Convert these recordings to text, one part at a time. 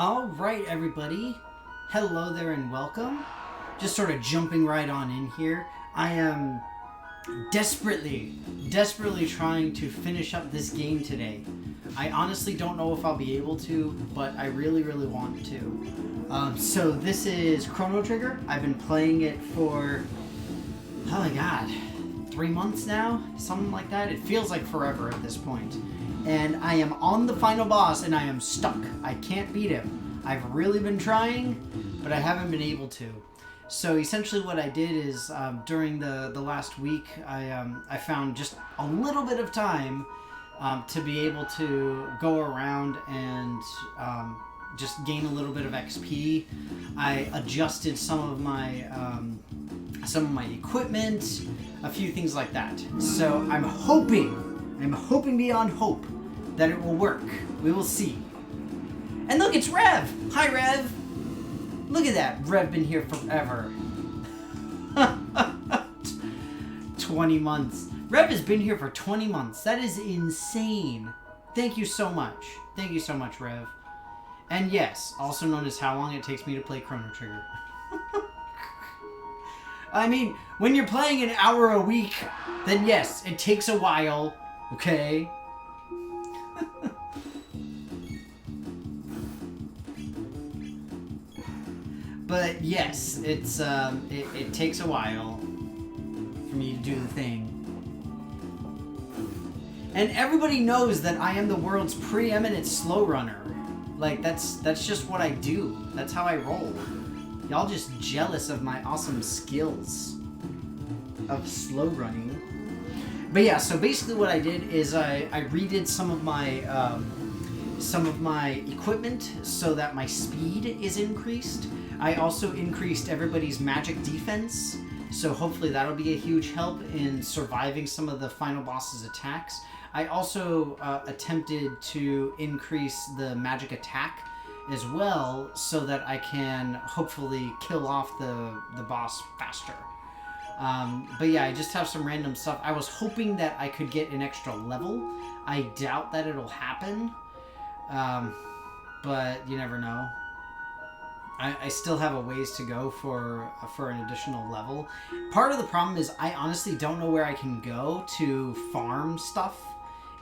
Alright, everybody. Hello there and welcome. Just sort of jumping right on in here. I am desperately trying to finish up this game today. I honestly don't know if I'll be able to, but I really want to. So this is Chrono Trigger. I've been playing it for, oh my god, 3 months now? Something like that. It feels like forever at this point. And I am on the final boss and I am stuck. I can't beat him. I've really been trying, but I haven't been able to. So essentially what I did is during the last week, I found just a little bit of time to be able to go around and just gain a little bit of XP. I adjusted some of my equipment, a few things like that. So I'm hoping beyond hope that it will work. We will see. And look, it's Rev! Hi, Rev! Look at that. Rev been here forever. 20 months. Rev has been here for 20 months. That is insane. Thank you so much. Thank you so much, Rev. And yes, also known as how long it takes me to play Chrono Trigger. I mean, when you're playing an hour a week, then yes, it takes a while, okay? But yes, it takes a while for me to do the thing. And everybody knows that I am the world's preeminent slow runner. Like, that's just what I do. That's how I roll. Y'all just jealous of my awesome skills of slow running. But yeah, so basically what I did is I redid some of my equipment so that my speed is increased. I also increased everybody's magic defense, so hopefully that'll be a huge help in surviving some of the final boss's attacks. I also attempted to increase the magic attack as well, so that I can hopefully kill off the boss faster. But yeah, I just have some random stuff. I was hoping that I could get an extra level. I doubt that it'll happen, but you never know. I still have a ways to go for an additional level. Part of the problem is I honestly don't know where I can go to farm stuff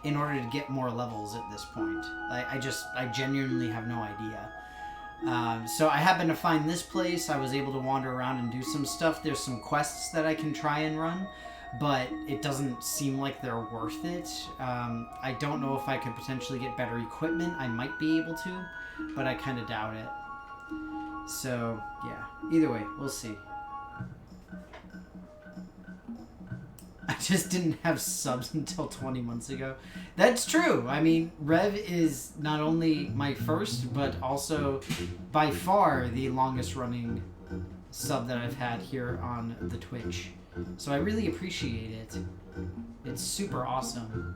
in order to get more levels at this point. I genuinely have no idea. So I happened to find this place. I was able to wander around and do some stuff. There's some quests that I can try and run, but it doesn't seem like they're worth it. I don't know if I could potentially get better equipment. I might be able to, but I kind of doubt it. So, yeah. Either way, we'll see. I just didn't have subs until 20 months ago. That's true. I mean, Rev is not only my first, but also by far the longest running sub that I've had here on the Twitch. So I really appreciate it. It's super awesome.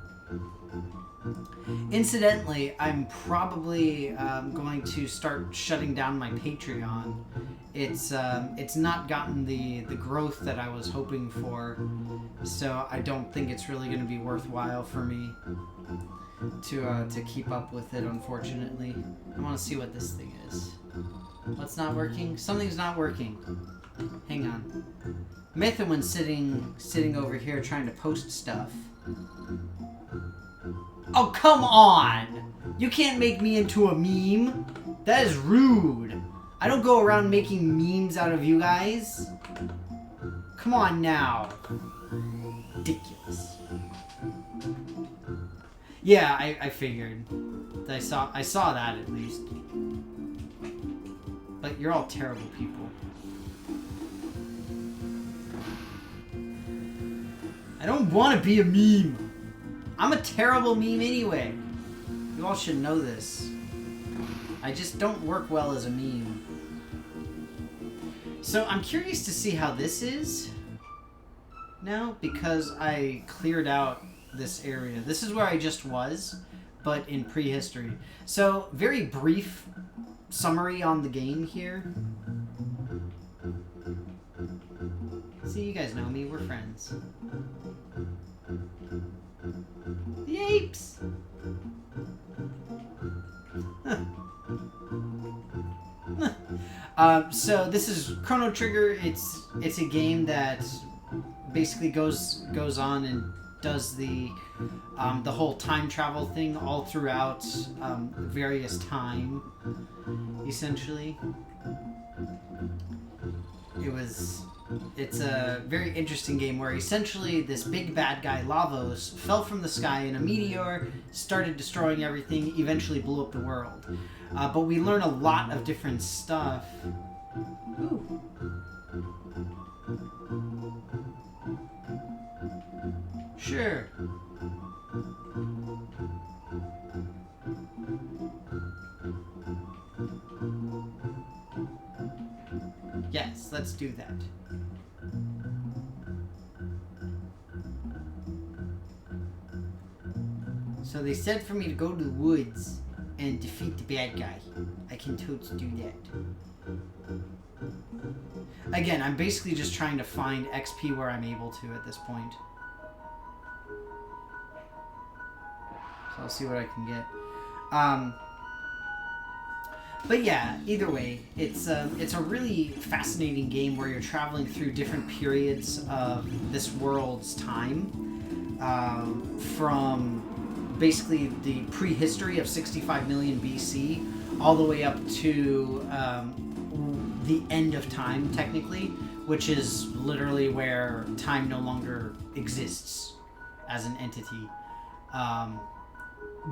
Incidentally, I'm probably going to start shutting down my Patreon. It's not gotten the growth that I was hoping for, so I don't think it's really going to be worthwhile for me to keep up with it, unfortunately. I want to see what this thing is. What's not working? Something's not working. Hang on. Mythowin's sitting over here trying to post stuff. Oh, come on! You can't make me into a meme. That is rude. I don't go around making memes out of you guys. Come on now. Ridiculous. Yeah, I figured. I saw that at least. But you're all terrible people. I don't want to be a meme. I'm a terrible meme anyway. You all should know this. I just don't work well as a meme. So I'm curious to see how this is now, because I cleared out this area. This is where I just was, but in prehistory. So very brief summary on the game here. See, you guys know me. We're friends. The apes! Huh. So this is Chrono Trigger. It's a game that basically goes on and does the whole time travel thing all throughout various time, essentially. It's a very interesting game where essentially this big bad guy, Lavos, fell from the sky in a meteor, started destroying everything, eventually blew up the world. But we learn a lot of different stuff. Ooh. Sure. Yes, let's do that. So they said for me to go to the woods and defeat the bad guy. I can totes do that. Again, I'm basically just trying to find XP where I'm able to at this point. So I'll see what I can get. But yeah, either way, it's a really fascinating game where you're traveling through different periods of this world's time, from basically the prehistory of 65 million BC all the way up to the end of time, technically, which is literally where time no longer exists as an entity.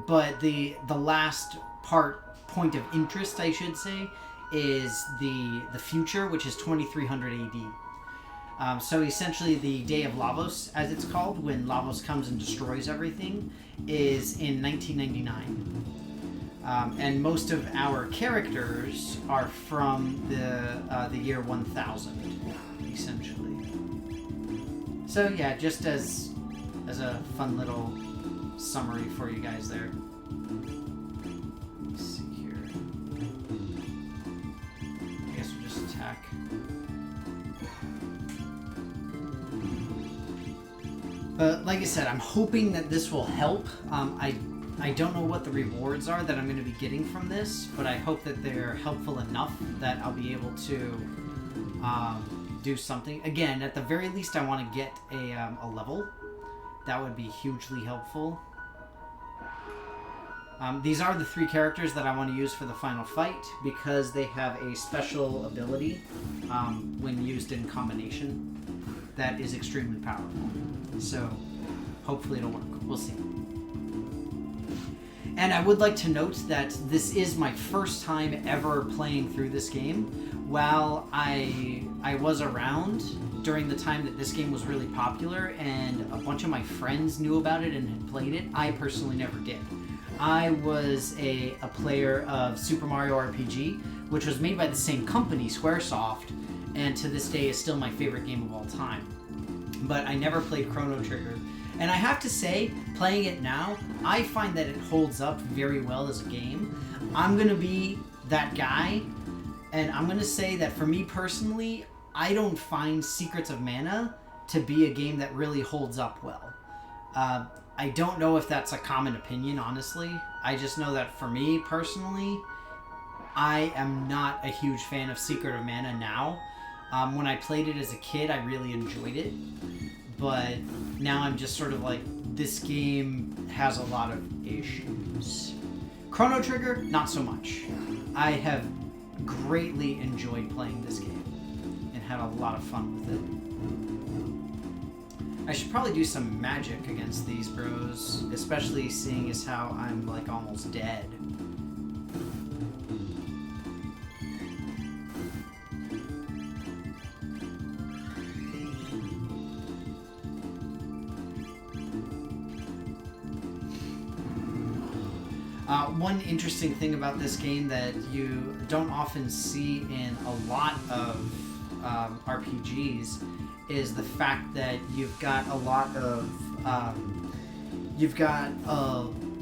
But the last point of interest, I should say, is the future, which is 2300 AD. So essentially the Day of Lavos, as it's called, when Lavos comes and destroys everything, is in 1999. And most of our characters are from the year 1000, essentially. So yeah, just as a fun little summary for you guys there. Let's see here. I guess we'll just attack. But like I said, I'm hoping that this will help. I don't know what the rewards are that I'm going to be getting from this, but I hope that they're helpful enough that I'll be able to do something. Again, at the very least, I want to get a level. That would be hugely helpful. These are the 3 characters that I want to use for the final fight because they have a special ability when used in combination that is extremely powerful. So hopefully it'll work. We'll see. And I would like to note that this is my first time ever playing through this game. While I was around during the time that this game was really popular and a bunch of my friends knew about it and had played it, I personally never did. I was a player of Super Mario RPG, which was made by the same company, Squaresoft, and to this day is still my favorite game of all time. But I never played Chrono Trigger. And I have to say, playing it now, I find that it holds up very well as a game. I'm going to be that guy, and I'm going to say that for me personally, I don't find Secrets of Mana to be a game that really holds up well. I don't know if that's a common opinion, honestly. I just know that for me personally, I am not a huge fan of Secret of Mana now. When I played it as a kid, I really enjoyed it. But now I'm just sort of like, this game has a lot of issues. Chrono Trigger, not so much. I have greatly enjoyed playing this game and had a lot of fun with it. I should probably do some magic against these bros, especially seeing as how I'm like almost dead. One interesting thing about this game that you don't often see in a lot of RPGs is the fact that you've got a lot of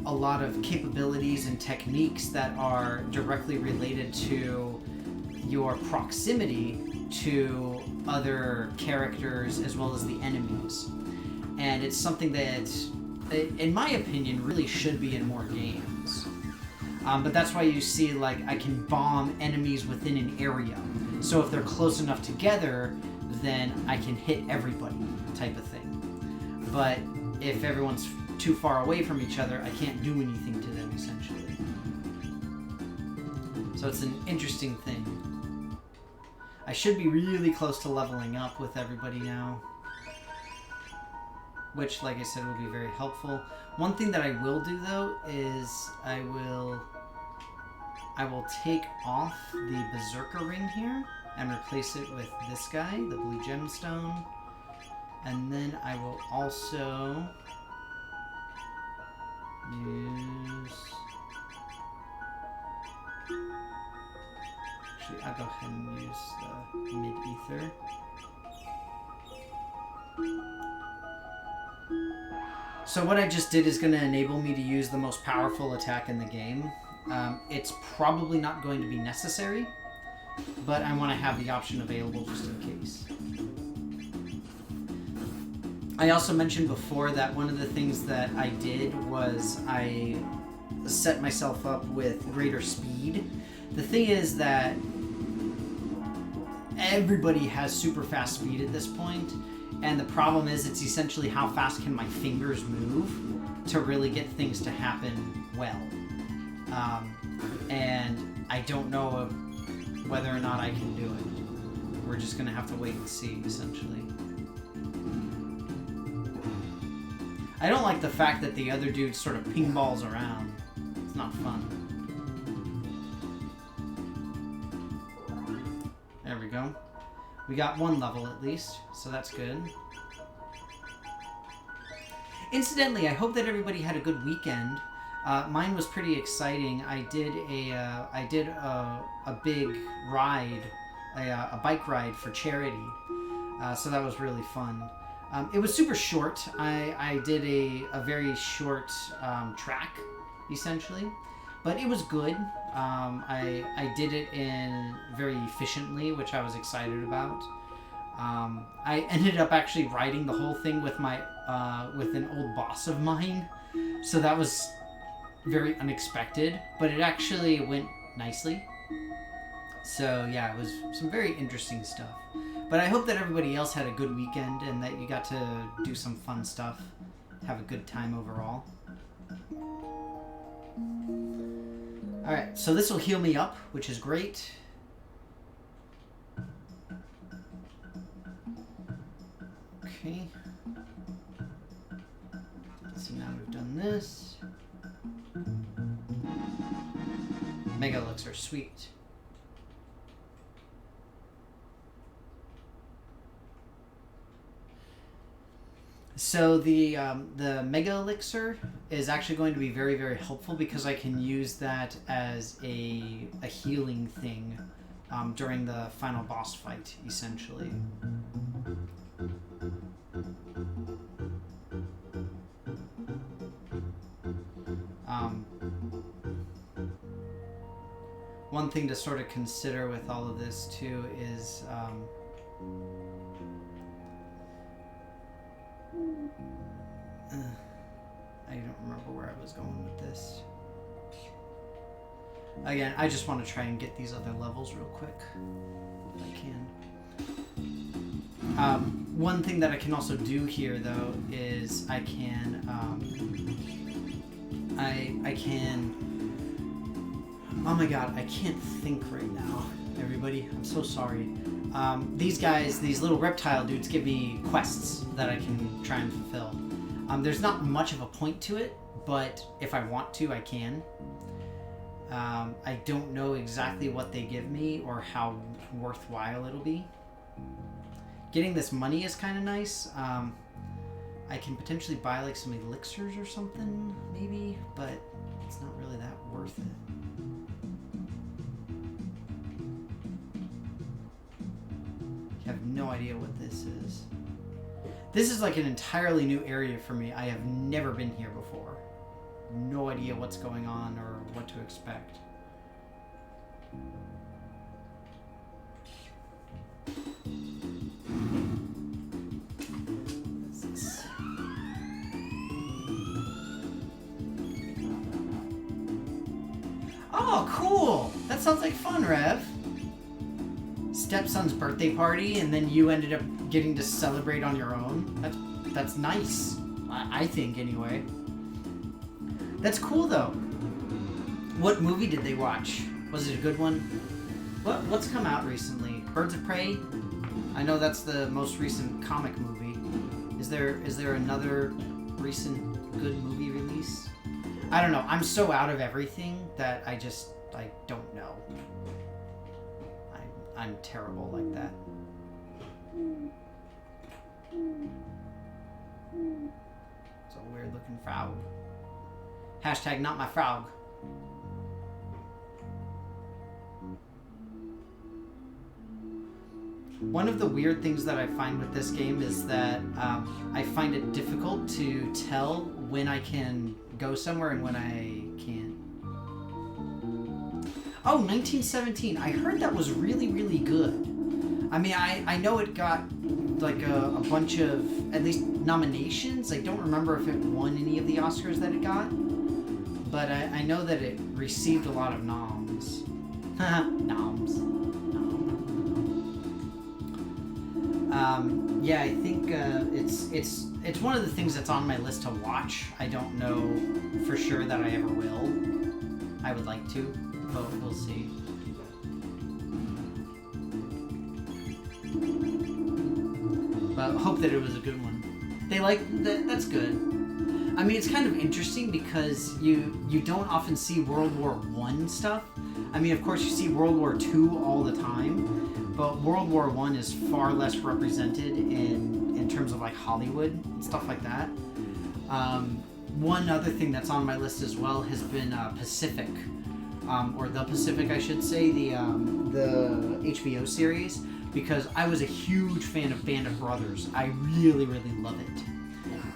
a lot of capabilities and techniques that are directly related to your proximity to other characters as well as the enemies. And it's something that, in my opinion, really should be in more games. But that's why you see, like, I can bomb enemies within an area. So if they're close enough together, then I can hit everybody, type of thing. But if everyone's too far away from each other, I can't do anything to them, essentially. So it's an interesting thing. I should be really close to leveling up with everybody now, which, like I said, will be very helpful. One thing that I will do, though, is I will take off the Berserker ring here and replace it with this guy, the blue gemstone. And then I will also use... Actually, I'll go ahead and use the mid-ether. So what I just did is going to enable me to use the most powerful attack in the game. It's probably not going to be necessary, but I want to have the option available just in case. I also mentioned before that one of the things that I did was I set myself up with greater speed. The thing is that everybody has super fast speed at this point, and the problem is it's essentially how fast can my fingers move to really get things to happen well. And I don't know whether or not I can do it. We're just going to have to wait and see, essentially. I don't like the fact that the other dude sort of ping balls around. It's not fun. There we go. We got one level at least, so that's good. Incidentally, I hope that everybody had a good weekend. Mine was pretty exciting. I did a big ride, a bike ride for charity. So that was really fun. It was super short. I did a very short track, essentially, but it was good. I did it in very efficiently, which I was excited about. I ended up actually riding the whole thing with my with an old boss of mine, so that was very unexpected, but it actually went nicely. So yeah, it was some very interesting stuff. But I hope that everybody else had a good weekend and that you got to do some fun stuff, have a good time overall. Alright, so this will heal me up, which is great. Okay. So now we've done this. Mega Elixir, sweet. So the Mega Elixir is actually going to be very, very helpful because I can use that as a healing thing during the final boss fight, essentially. One thing to sort of consider with all of this too is I don't remember where I was going with this. Again, I just want to try and get these other levels real quick if I can. One thing that I can also do here though is I can oh my god, I can't think right now, everybody. I'm so sorry. These guys, these little reptile dudes, give me quests that I can try and fulfill. There's not much of a point to it, but if I want to, I can. I don't know exactly what they give me or how worthwhile it'll be. Getting this money is kind of nice. I can potentially buy like some elixirs or something, maybe, but it's not really that worth it. I have no idea what this is. This is like an entirely new area for me. I have never been here before. No idea what's going on or what to expect. What's this? Oh, cool! That sounds like fun, Rev. Stepson's birthday party, and then you ended up getting to celebrate on your own. That's nice. I think, anyway. That's cool, though. What movie did they watch? Was it a good one? What's come out recently? Birds of Prey? I know that's the most recent comic movie. Is there another recent good movie release? I don't know. I'm so out of everything that I don't know. I'm terrible like that. It's a weird looking frog. Hashtag not my frog. One of the weird things that I find with this game is that I find it difficult to tell when I can go somewhere and when I can't. Oh, 1917. I heard that was really, really good. I mean, I know it got like a bunch of, at least, nominations. I don't remember if it won any of the Oscars that it got. But I know that it received a lot of noms. Noms. Yeah, I think it's one of the things that's on my list to watch. I don't know for sure that I ever will. I would like to, but we'll see. But hope that it was a good one. They like that. That's good. I mean, it's kind of interesting because you don't often see World War I stuff. I mean, of course, you see World War II all the time, but World War I is far less represented in terms of like Hollywood and stuff like that. One other thing that's on my list as well has been Pacific, or The Pacific, I should say, the HBO series, because I was a huge fan of Band of Brothers. I really, really love it.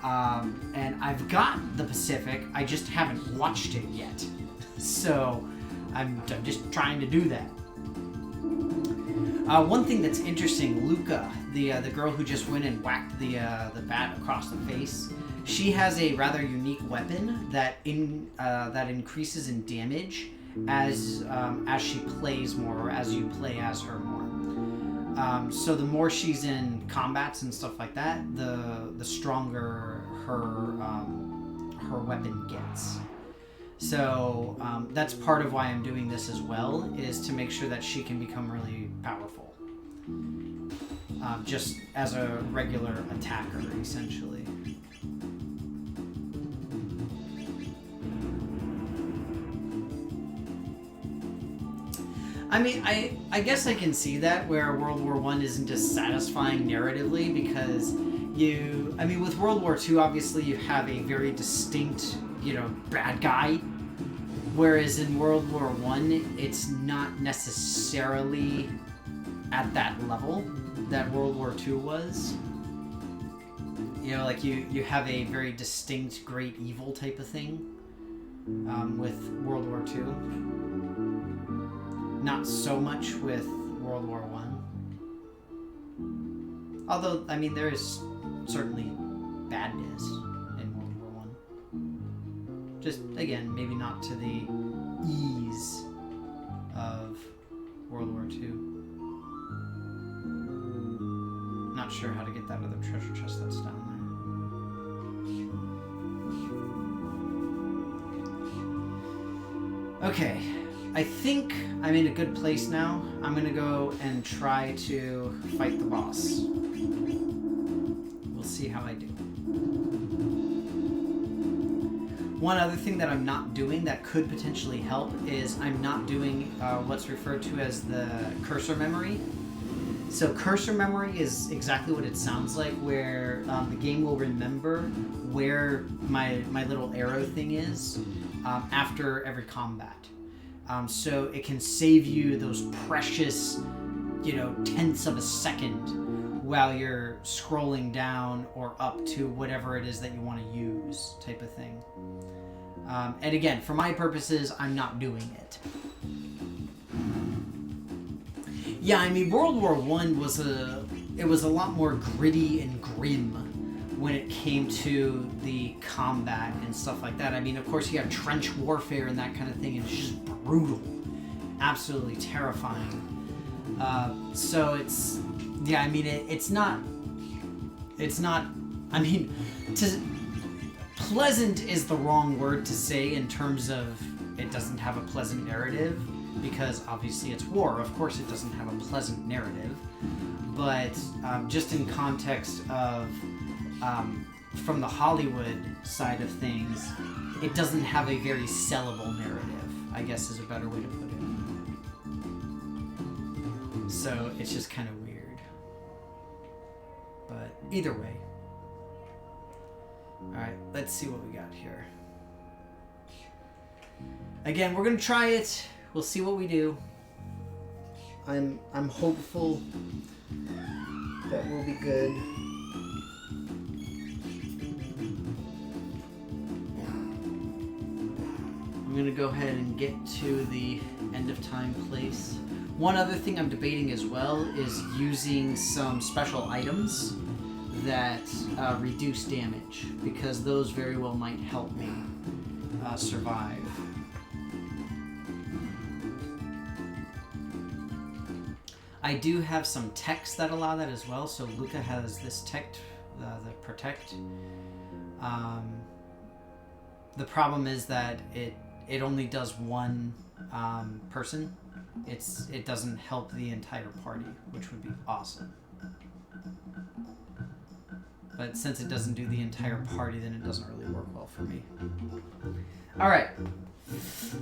And I've got The Pacific, I just haven't watched it yet. So I'm just trying to do that. One thing that's interesting, Luca, the girl who just went and whacked the bat across the face, she has a rather unique weapon that increases in damage as she plays more, or as you play as her more. So the more she's in combats and stuff like that, the stronger her weapon gets. So that's part of why I'm doing this as well, is to make sure that she can become really powerful. Just as a regular attacker, essentially. I mean, I guess I can see that, where World War I isn't as satisfying narratively, because with World War II, obviously you have a very distinct, bad guy, whereas in World War I, it's not necessarily at that level that World War II was. Like you have a very distinct great evil type of thing with World War II. Not so much with World War I. Although, I mean, there is certainly badness in World War I. Just, again, maybe not to the ease of World War II. Not sure how to get that other treasure chest that's down there. Okay. I think I'm in a good place now. I'm gonna go and try to fight the boss. We'll see how I do. One other thing that I'm not doing that could potentially help is I'm not doing what's referred to as the cursor memory. So cursor memory is exactly what it sounds like, where the game will remember where my little arrow thing is after every combat. So it can save you those precious, tenths of a second while you're scrolling down or up to whatever it is that you want to use, type of thing. And again, for my purposes, I'm not doing it. Yeah, I mean, World War I was a lot more gritty and grim, when it came to the combat and stuff like that. I mean, of course, you have trench warfare and that kind of thing, and it's just brutal, absolutely terrifying. So it's, yeah, I mean, it's not, I mean, pleasant is the wrong word to say in terms of it doesn't have a pleasant narrative, because obviously it's war. Of course it doesn't have a pleasant narrative, but just in context of from the Hollywood side of things, it doesn't have a very sellable narrative, I guess is a better way to put it. So it's just kind of weird. But either way. Alright, let's see what we got here. Again, we're gonna try it. We'll see what we do. I'm hopeful that we'll be good. I'm gonna go ahead and get to the end of time place. One other thing I'm debating as well is using some special items that reduce damage, because those very well might help me survive. I do have some techs that allow that as well. So Luca has this tech, the protect. The problem is that it only does one person. It doesn't help the entire party, which would be awesome. But since it doesn't do the entire party, then it doesn't really work well for me. All right,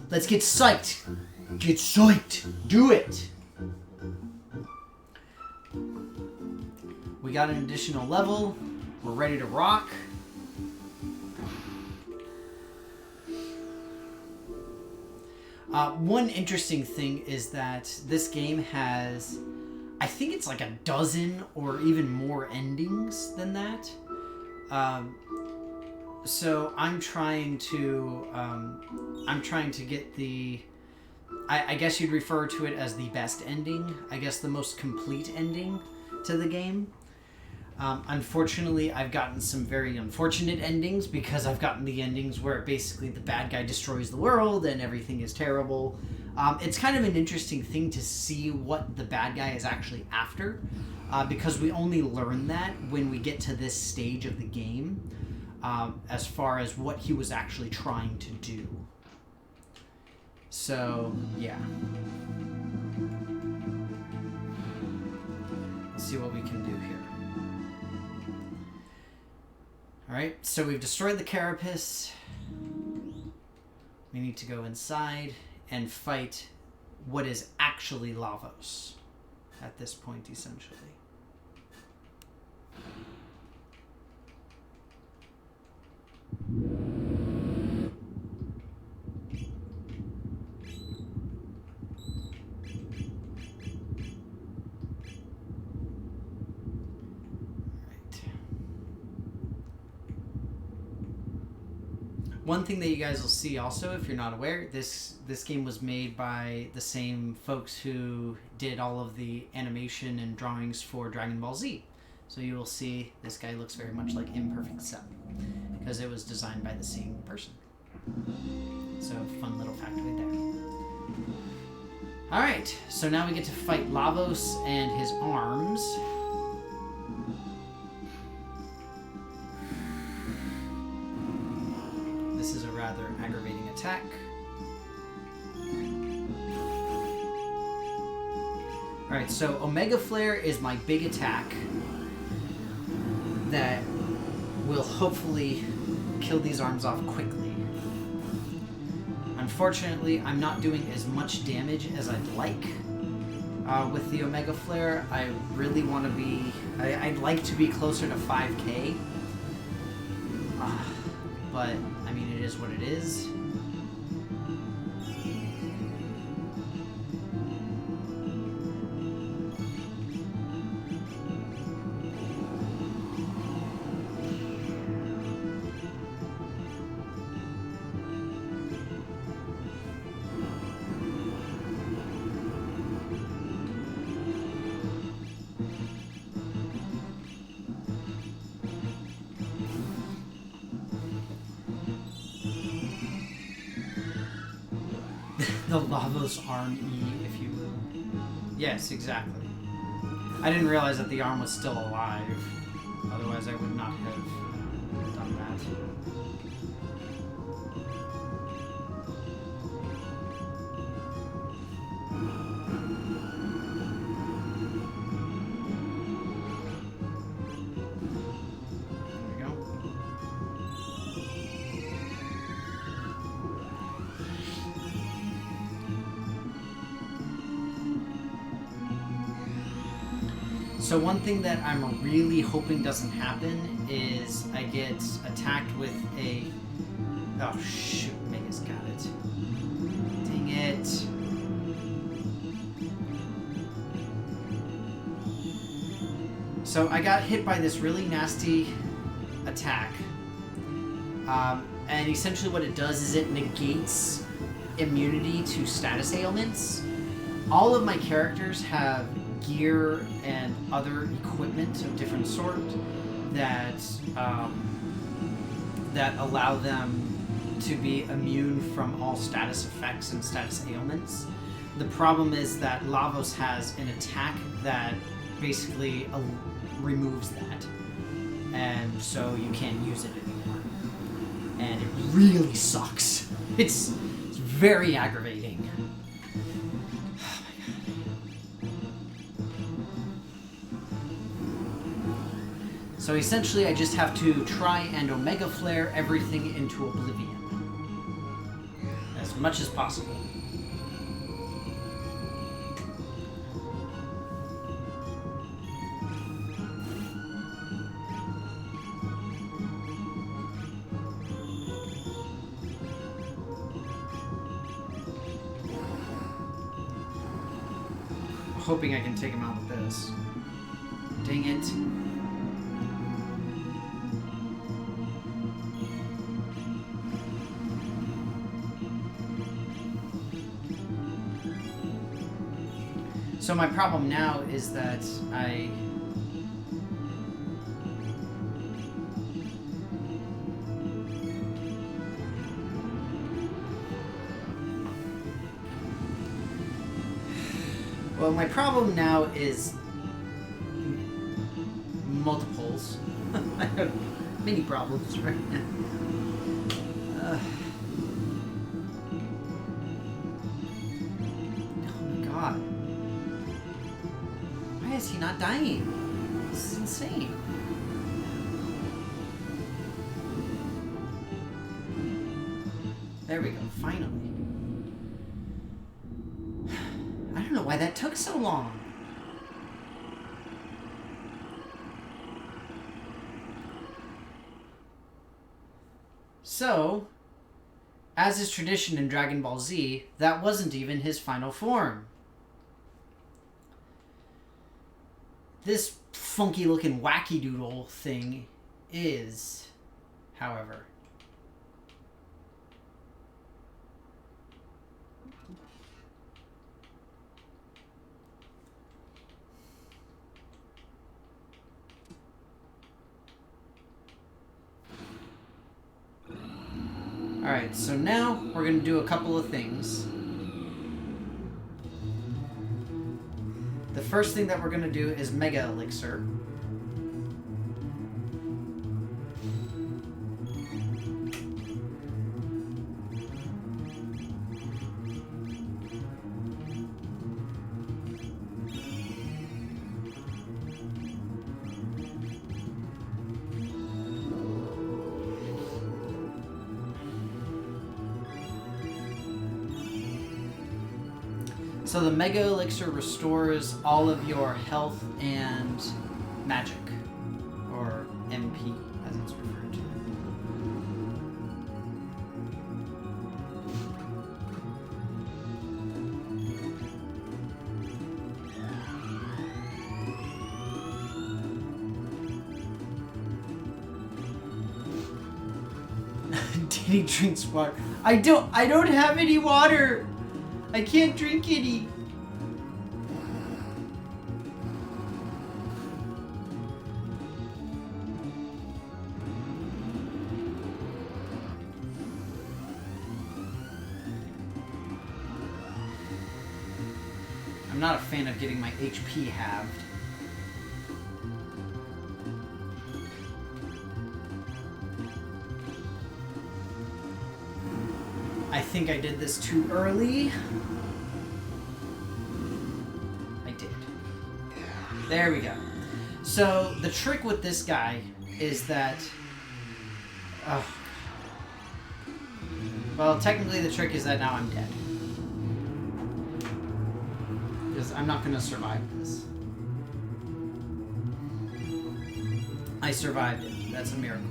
let's get psyched. Get psyched. Do it. We got an additional level. We're ready to rock. One interesting thing is that this game has, I think it's like a dozen or even more endings than that. So I'm trying to get the, I guess you'd refer to it as the best ending. I guess the most complete ending to the game. Unfortunately, I've gotten some very unfortunate endings, because I've gotten the endings where basically the bad guy destroys the world and everything is terrible. It's kind of an interesting thing to see what the bad guy is actually after, because we only learn that when we get to this stage of the game, as far as what he was actually trying to do. So, yeah. Let's see what we can do here. Alright, so we've destroyed the carapace. We need to go inside and fight what is actually Lavos at this point, essentially. One thing that you guys will see also, if you're not aware, this game was made by the same folks who did all of the animation and drawings for Dragon Ball Z. So you will see this guy looks very much like Imperfect Cell, because it was designed by the same person. So fun little factoid there. Alright, so now we get to fight Lavos and his arms. This is a rather aggravating attack. Alright, so Omega Flare is my big attack that will hopefully kill these arms off quickly. Unfortunately, I'm not doing as much damage as I'd like with the Omega Flare. I really want to be... I'd like to be closer to 5k. But, I mean, it is what it is. The Lavos arm E, if you will. Yes, exactly. I didn't realize that the arm was still alive. Otherwise, I would not have done that. So one thing that I'm really hoping doesn't happen is I get attacked with a... Oh shoot, Mega's got it. Dang it. So I got hit by this really nasty attack. And essentially what it does is it negates immunity to status ailments. All of my characters have gear and other equipment of different sort that that allow them to be immune from all status effects and status ailments. The problem is that Lavos has an attack that basically removes that, and so you can't use it anymore. And it really sucks. It's very aggravating. So essentially, I just have to try and Omega Flare everything into oblivion. As much as possible. Hoping I can take him out with this. Dang it. So my problem now is that well, my problem now is multiples. I have many problems right now. Oh my god. Why is he not dying? This is insane. There we go, finally. I don't know why that took so long. So, as is tradition in Dragon Ball Z, that wasn't even his final form. This funky looking wacky doodle thing is, however. Alright, so now we're going to do a couple of things. The first thing that we're going to do is Mega Elixir. So the Mega Elixir restores all of your health and magic, or MP, as it's referred to. Diddy drinks water. I don't have any water. I can't drink any. not a fan of getting my HP halved. I think I did this too early. I did. There we go. So the trick with this guy is that... well, technically the trick is that now I'm dead. Because I'm not going to survive this. I survived it. That's a miracle.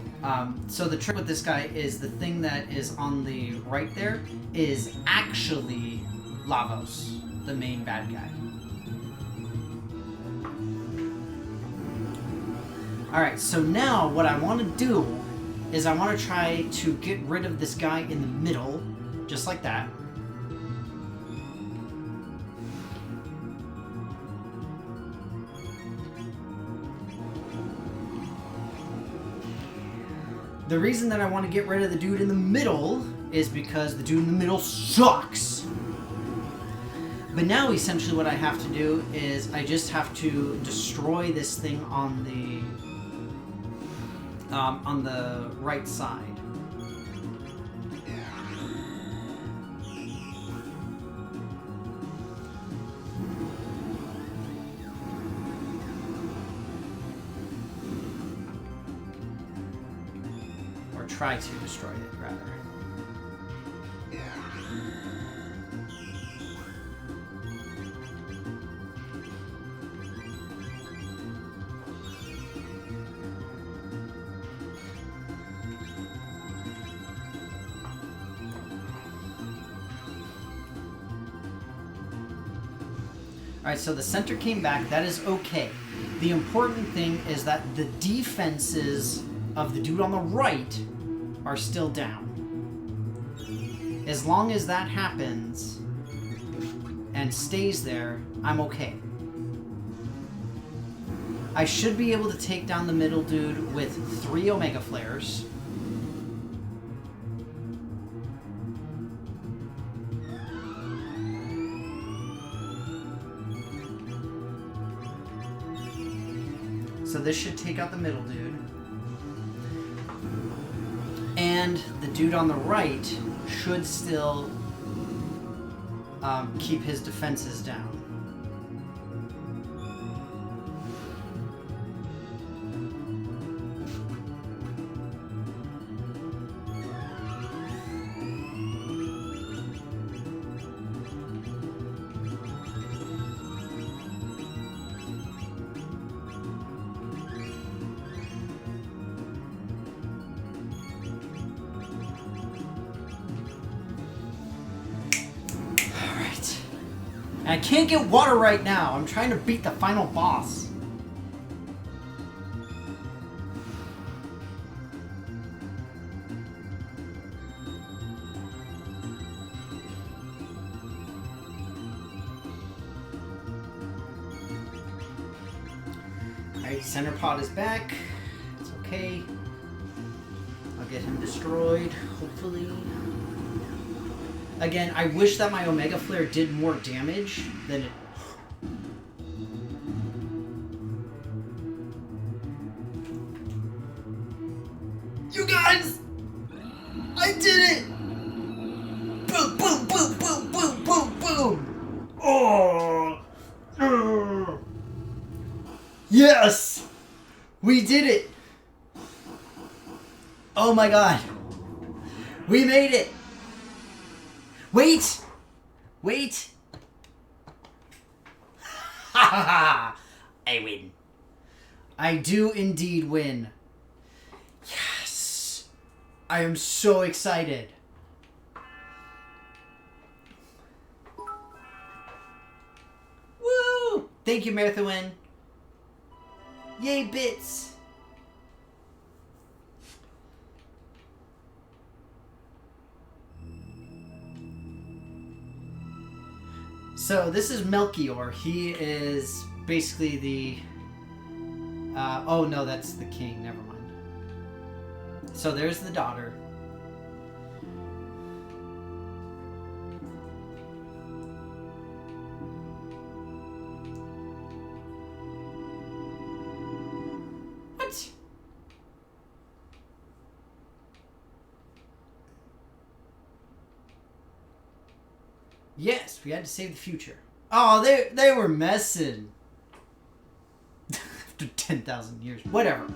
So the trick with this guy is the thing that is on the right there is actually Lavos, the main bad guy. Alright, so now what I want to do is I want to try to get rid of this guy in the middle, just like that. The reason that I want to get rid of the dude in the middle is because the dude in the middle sucks. But now essentially what I have to do is I just have to destroy this thing on the right side. Try to destroy it, rather. Alright, so the center came back. That is okay. The important thing is that the defenses of the dude on the right are still down. As long as that happens and stays there, I'm okay. I should be able to take down the middle dude with 3 Omega Flares. So this should take out the middle dude. And the dude on the right should still keep his defenses down. I can't get water right now. I'm trying to beat the final boss. Alright, center pod is back. It's okay. I'll get him destroyed, hopefully. Again, I wish that my Omega Flare did more damage than it... You guys! I did it! Boom, boom, boom, boom, boom, boom, boom! Oh! Yes! We did it! Oh my god! We made it! Wait! Wait! Ha ha ha! I win. I do indeed win. Yes! I am so excited. Woo! Thank you, Marathon. Yay, bits! So this is Melchior. He is basically the... oh no, that's the king. Never mind. So there's the daughter. Yes, we had to save the future. Oh, they were messing. After 10,000 years. Whatever.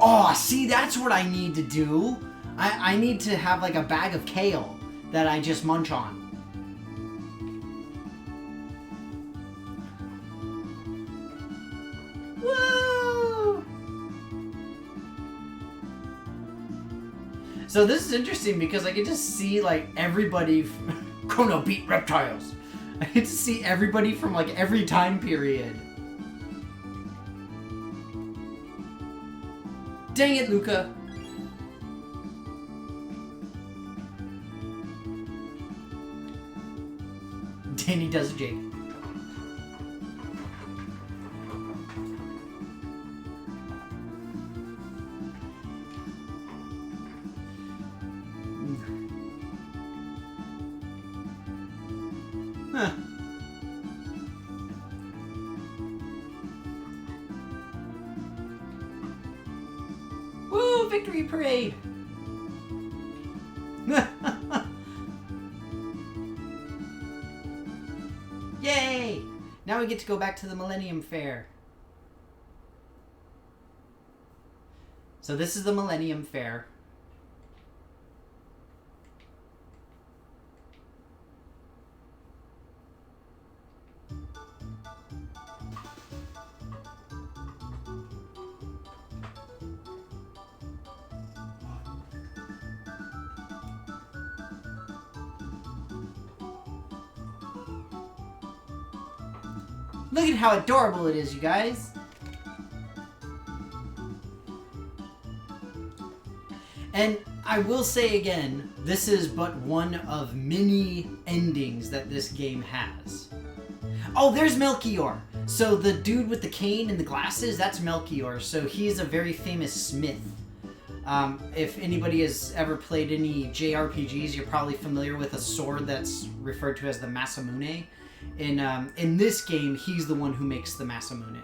Oh, see, that's what I need to do. I need to have like a bag of kale that I just munch on. Woo! So this is interesting because I get to see like everybody. Chrono beat reptiles. I get to see everybody from like every time period. Dang it, Luca. Danny does a Jake. Huh. Woo! Victory parade! Yay! Now we get to go back to the Millennium Fair. So this is the Millennium Fair. Look at how adorable it is, you guys. And I will say again, this is but one of many endings that this game has. Oh, there's Melchior. So the dude with the cane and the glasses, that's Melchior. So he's a very famous smith. If anybody has ever played any JRPGs, you're probably familiar with a sword that's referred to as the Masamune. In this game, he's the one who makes the Masamune.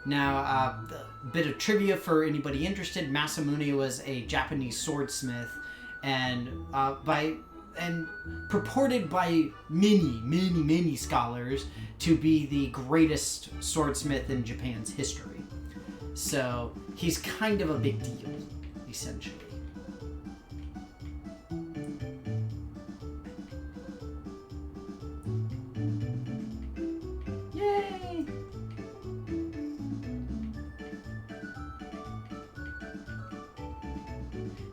Now, a bit of trivia for anybody interested: Masamune was a Japanese swordsmith, and purported by many scholars to be the greatest swordsmith in Japan's history. So he's kind of a big deal, essentially. Yay!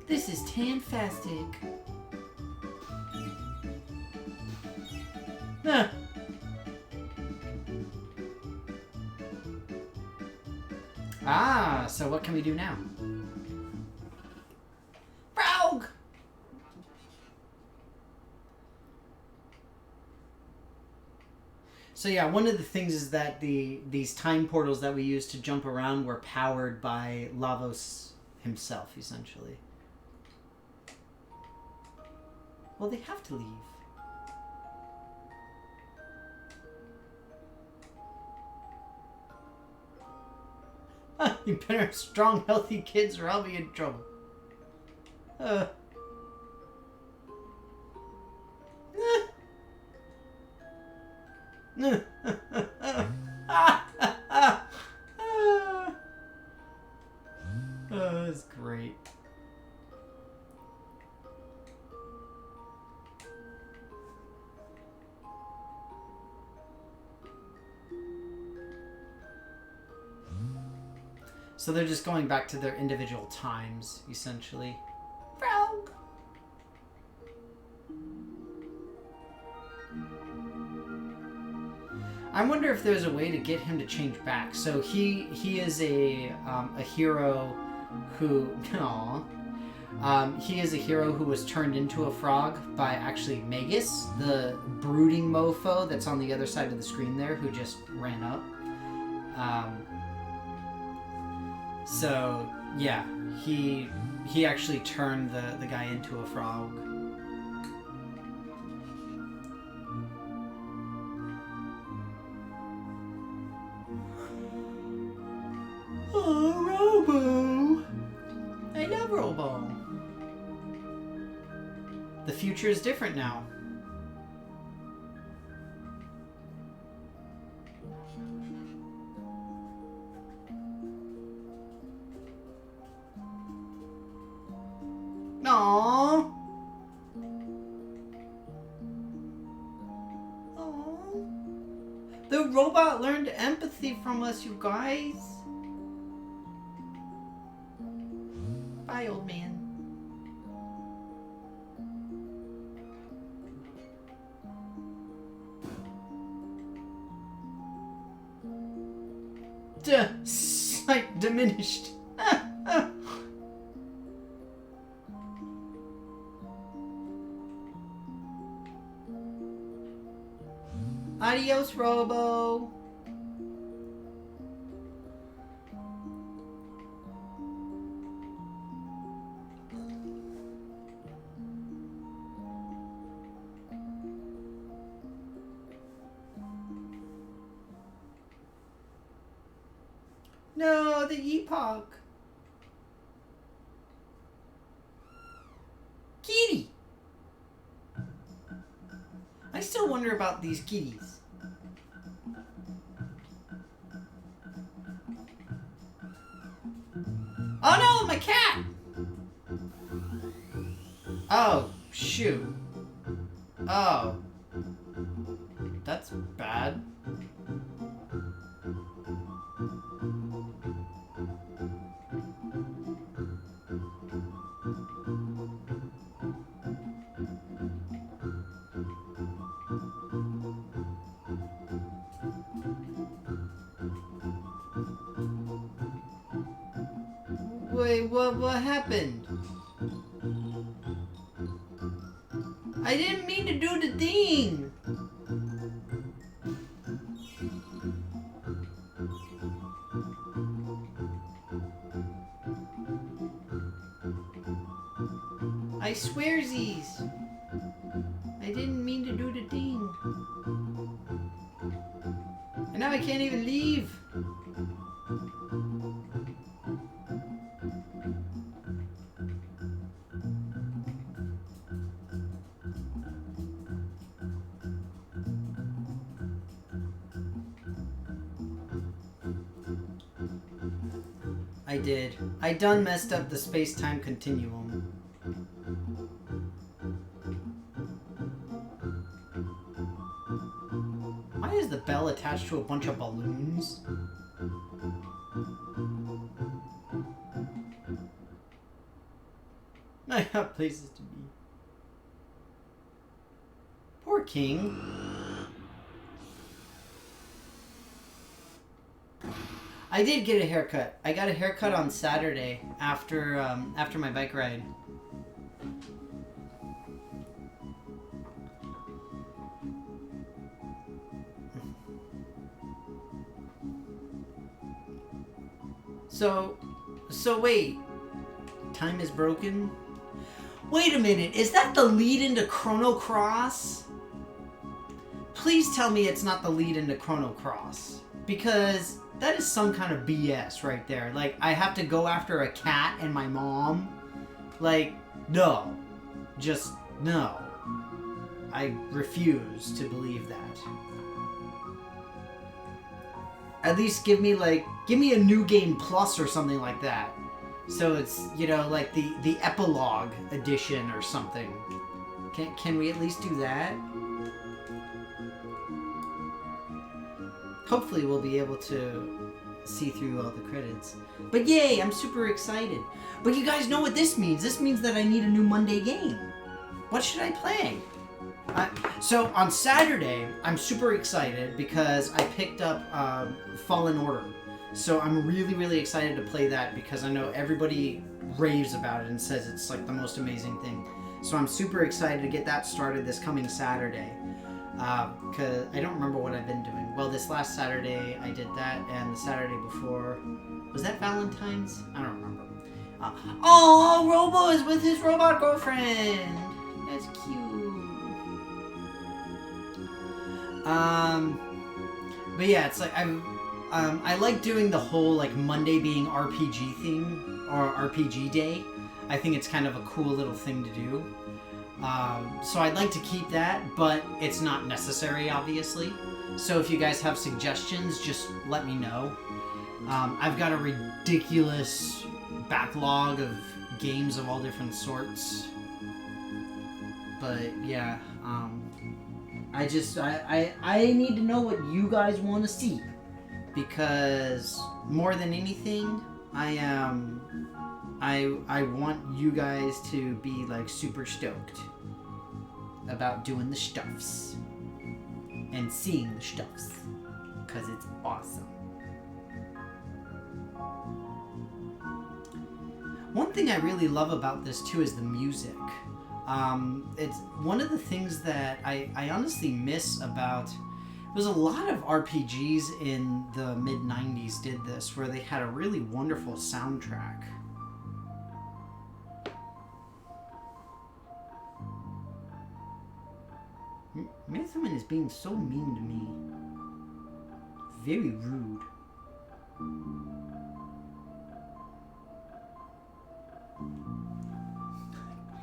This is Tantastic. Huh. Ah, so what can we do now? Frog! So yeah, one of the things is that these time portals that we use to jump around were powered by Lavos himself, essentially. Well, they have to leave. You better have strong, healthy kids or I'll be in trouble. That's great. So they're just going back to their individual times, essentially. Frog! I wonder if there's a way to get him to change back. So he is a hero who... he is a hero who was turned into a frog by actually Magus, the brooding mofo that's on the other side of the screen there, who just ran up. So, yeah, he actually turned the guy into a frog. Robo! I love Robo. The future is different now. Aww. Aww. The robot learned empathy from us, you guys. Bye, old man. Sight diminished. Adios, Robo. No, the epoch. Kitty. I still wonder about these kitties. Oh no, my cat! Oh, shoot. Oh. That's bad. Wait, what happened? I didn't mean to do the thing. I swearsies. I didn't mean to do the thing. And now I can't even leave. I did. I done messed up the space-time continuum. Why is the bell attached to a bunch of balloons? I have places to be. Poor King. I did get a haircut. I got a haircut on Saturday after my bike ride. So wait. Time is broken? Wait a minute, is that the lead into Chrono Cross? Please tell me it's not the lead into Chrono Cross. Because that is some kind of BS right there. Like, I have to go after a cat and my mom? Like, no. Just, no. I refuse to believe that. At least give me a New Game Plus or something like that. So it's, you know, like the epilogue edition or something. Can we at least do that? Hopefully we'll be able to see through all the credits. But yay, I'm super excited. But you guys know what this means. This means that I need a new Monday game. What should I play? So on Saturday, I'm super excited because I picked up Fallen Order. So I'm really, really excited to play that because I know everybody raves about it and says it's like the most amazing thing. So I'm super excited to get that started this coming Saturday. Because I don't remember what I've been doing. Well, this last Saturday I did that, and the Saturday before... Was that Valentine's? I don't remember. Oh, Robo is with his robot girlfriend! That's cute. But yeah, it's like I like doing the whole like Monday being RPG theme or RPG day. I think it's kind of a cool little thing to do. So I'd like to keep that, but it's not necessary, obviously. So if you guys have suggestions, just let me know. I've got a ridiculous backlog of games of all different sorts. But yeah, I need to know what you guys want to see, because more than anything, I want you guys to be like super stoked about doing the stuffs and seeing the stuffs, because it's awesome. One thing I really love about this too is the music. It's one of the things that I honestly miss about. There's a lot of RPGs in the mid-90s did this, where they had a really wonderful soundtrack. Matherman is being so mean to me. Very rude.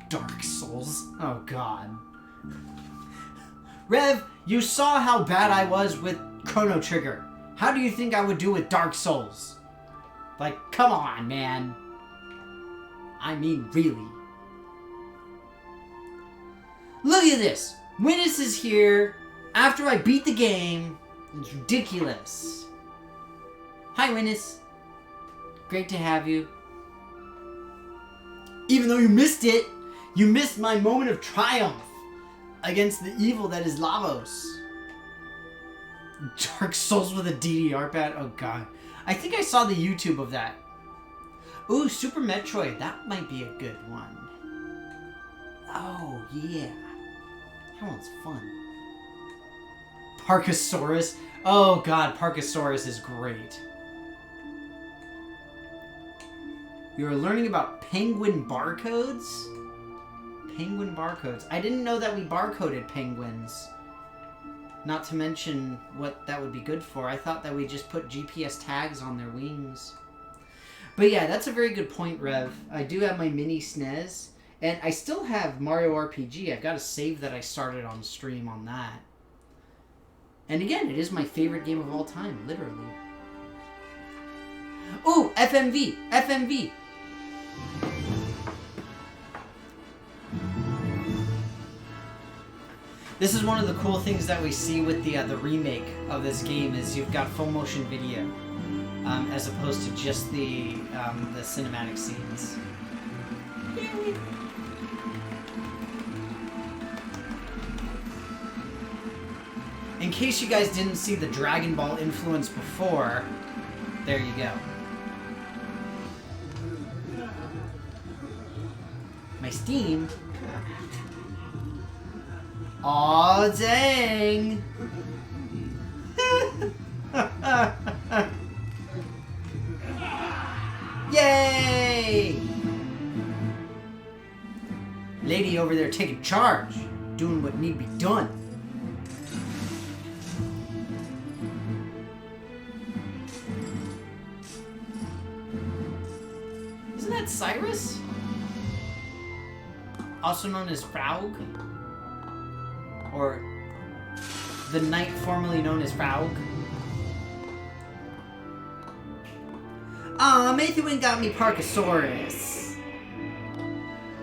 Dark Souls. Oh, God. Rev, you saw how bad I was with Chrono Trigger. How do you think I would do with Dark Souls? Like, come on, man. I mean, really. Look at this. Winnis is here after I beat the game. It's ridiculous. Hi, Winnis. Great to have you. Even though you missed it, you missed my moment of triumph against the evil that is Lavos. Dark Souls with a DDR pad? Oh, God. I think I saw the YouTube of that. Ooh, Super Metroid. That might be a good one. Oh, yeah. That one's fun. Parkasaurus. Oh, God. Parkasaurus is great. You're learning about penguin barcodes? Penguin barcodes. I didn't know that we barcoded penguins. Not to mention what that would be good for. I thought that we just put GPS tags on their wings. But yeah, that's a very good point, Rev. I do have my mini SNES. And I still have Mario RPG. I've got a save that I started on stream on that. And again, it is my favorite game of all time, literally. Ooh, FMV! FMV! This is one of the cool things that we see with the remake of this game is you've got full motion video, as opposed to just the cinematic scenes. In case you guys didn't see the Dragon Ball influence before, there you go. My Steam. Aw, dang! Yay! Lady over there taking charge, doing what need be done. Isn't that Cyrus? Also known as Fraug? Or the knight formerly known as Fraug. Aw, Matthew got me Parkasaurus.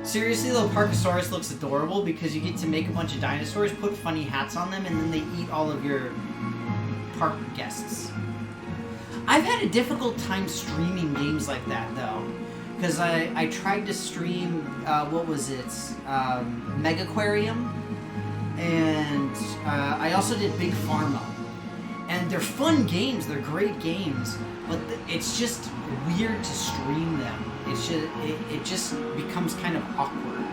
Seriously though, Parkasaurus looks adorable because you get to make a bunch of dinosaurs, put funny hats on them, and then they eat all of your park guests. I've had a difficult time streaming games like that though. Because I tried to stream, what was it, Megaquarium, and I also did Big Pharma. And they're fun games, they're great games, but it's just weird to stream them. It's just, it just becomes kind of awkward.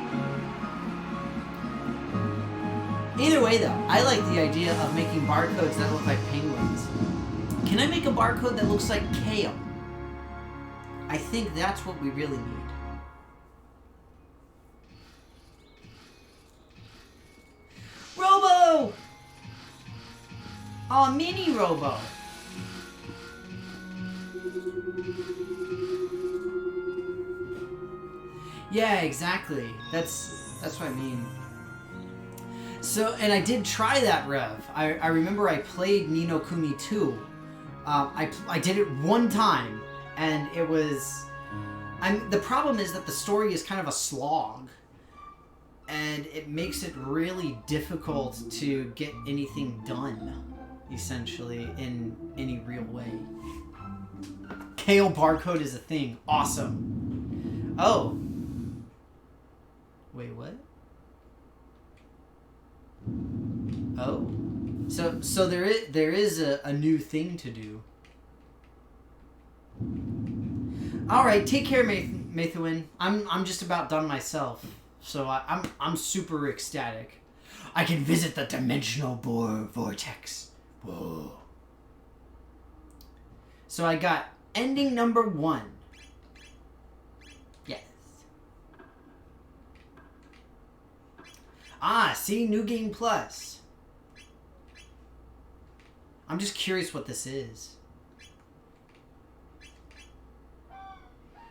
Either way though, I like the idea of making barcodes that look like penguins. Can I make a barcode that looks like kale? I think that's what we really need. Robo! Oh, mini Robo. Yeah, exactly. That's what I mean. So, and I did try that rev. I remember I played Ni no Kuni 2. I did it one time, and it was... the problem is that the story is kind of a slog, and it makes it really difficult to get anything done, essentially, in any real way. Kale barcode is a thing. Awesome. Oh. Wait, what? Oh. So there is a new thing to do. All right, take care, Mathewin. I'm just about done myself, so I'm super ecstatic. I can visit the dimensional vortex. Whoa. So I got ending number 1. Yes. Ah, see, New Game Plus. I'm just curious what this is.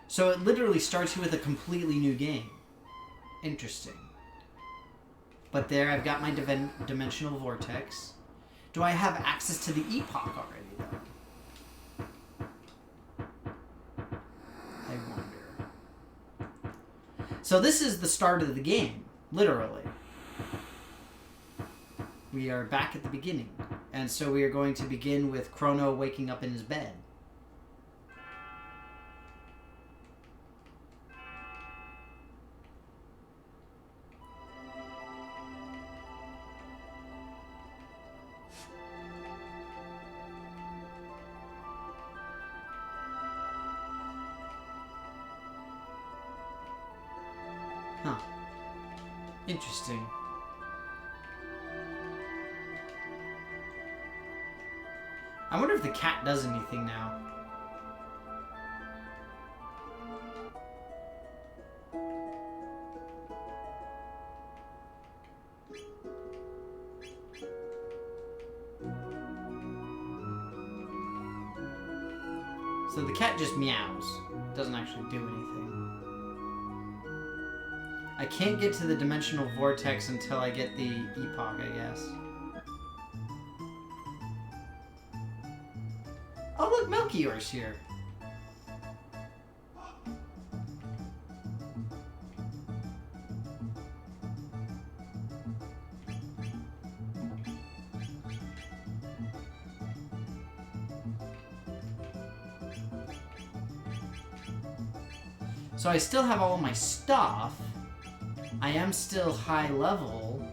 So it literally starts you with a completely new game. Interesting. But there, I've got my dimensional vortex. Do I have access to the epoch already, though? I wonder. So this is the start of the game, literally. We are back at the beginning. And so we are going to begin with Chrono waking up in his bed. Huh. Interesting. I wonder if the cat does anything now. So the cat just meows. Doesn't actually do anything. I can't get to the dimensional vortex until I get the epoch, I guess. Oh look, Melchior's here. So I still have all of my stuff. I am still high level,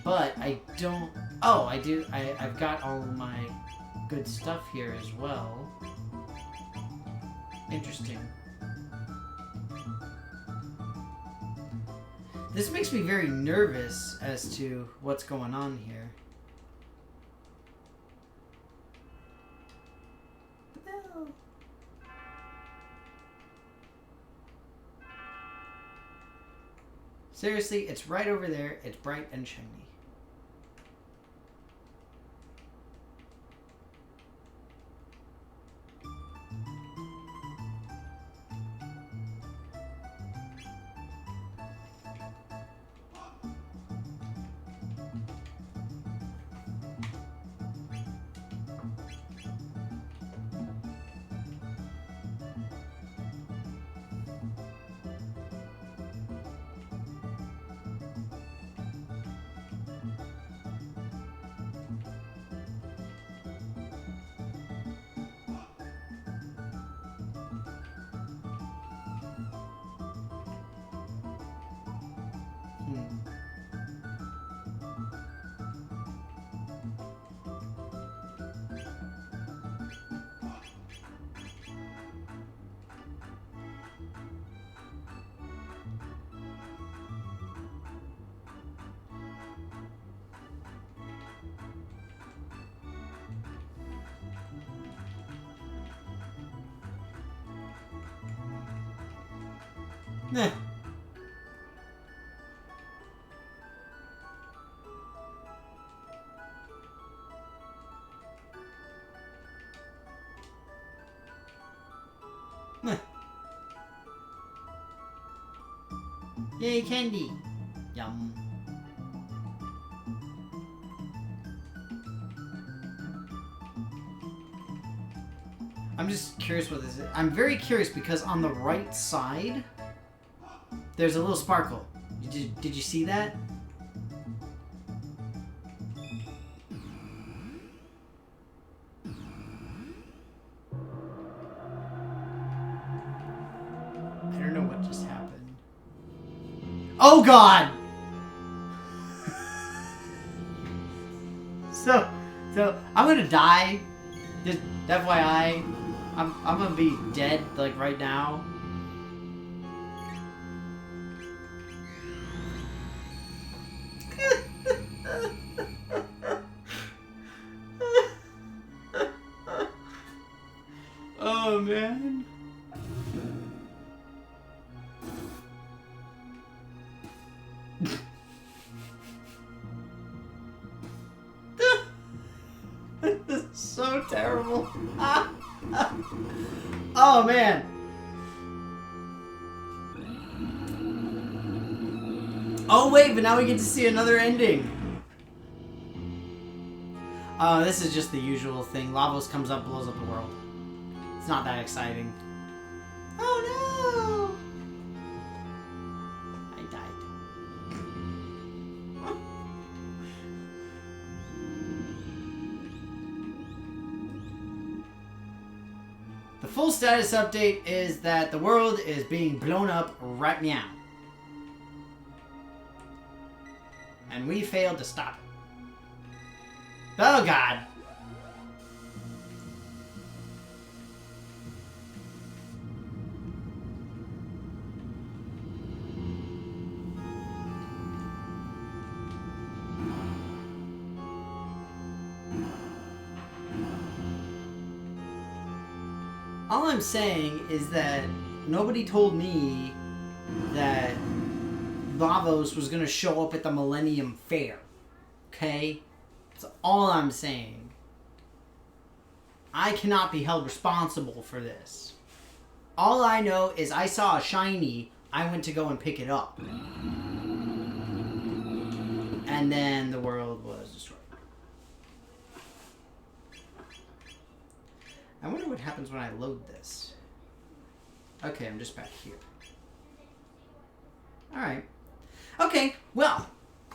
but I don't... Oh, I do. I've got all of my good stuff here as well. Interesting. This makes me very nervous as to what's going on here. Seriously, it's right over there. It's bright and shiny. Nah. Yay, candy. Yum. I'm just curious what this is. I'm very curious because on the right side, there's a little sparkle. Did you see that? I don't know what just happened. Oh God! So I'm gonna die. Just FYI, I'm gonna be dead like right now. Oh man. This is so terrible. Oh man. Oh wait, but now we get to see another ending. This is just the usual thing. Lavos comes up, blows up the world. It's not that exciting. Oh no! I died. The full status update is that the world is being blown up right now. And we failed to stop it. Oh God! All I'm saying is that nobody told me that Lavos was going to show up at the Millennium Fair. Okay? That's all I'm saying. I cannot be held responsible for this. All I know is I saw a shiny, I went to go and pick it up. And then the world was destroyed. I wonder what happens when I load this. Okay, I'm just back here. Alright. Okay, well,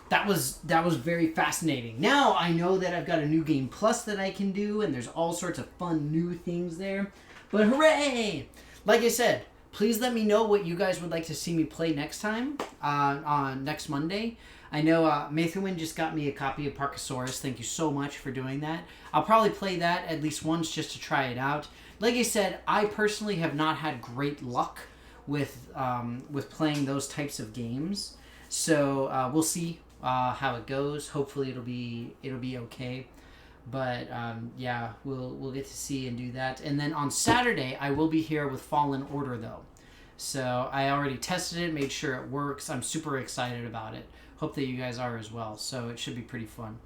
that was very fascinating. Now I know that I've got a new game plus that I can do, and there's all sorts of fun new things there. But hooray! Like I said, please let me know what you guys would like to see me play next time, on next Monday. I know Mathewin just got me a copy of Parkasaurus. Thank you so much for doing that. I'll probably play that at least once just to try it out. Like I said, I personally have not had great luck with playing those types of games. So we'll see how it goes. Hopefully it'll be okay. But yeah, we'll get to see and do that. And then on Saturday, I will be here with Fallen Order though. So I already tested it, made sure it works. I'm super excited about it. Hope that you guys are as well. So it should be pretty fun.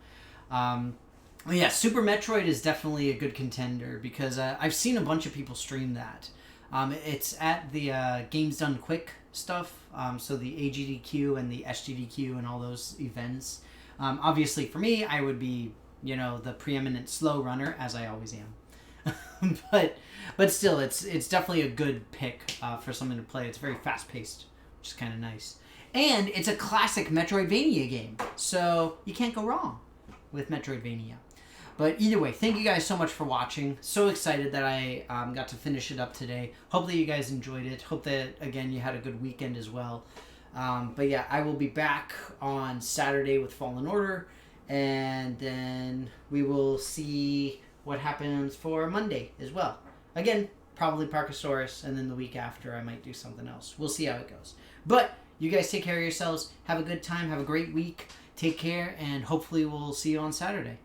Yeah, Super Metroid is definitely a good contender because I've seen a bunch of people stream that. It's at the Games Done Quick stuff. So the AGDQ and the SGDQ and all those events. Obviously for me, I would be, the preeminent slow runner, as I always am. but still, it's definitely a good pick for someone to play. It's very fast-paced, which is kind of nice. And it's a classic Metroidvania game, so you can't go wrong with Metroidvania. But either way, thank you guys so much for watching. So excited that I got to finish it up today. Hopefully you guys enjoyed it. Hope that, again, you had a good weekend as well. But yeah, I will be back on Saturday with Fallen Order. And then we will see what happens for Monday as well. Again, probably Parkasaurus. And then the week after, I might do something else. We'll see how it goes. But you guys take care of yourselves. Have a good time. Have a great week. Take care. And hopefully we'll see you on Saturday.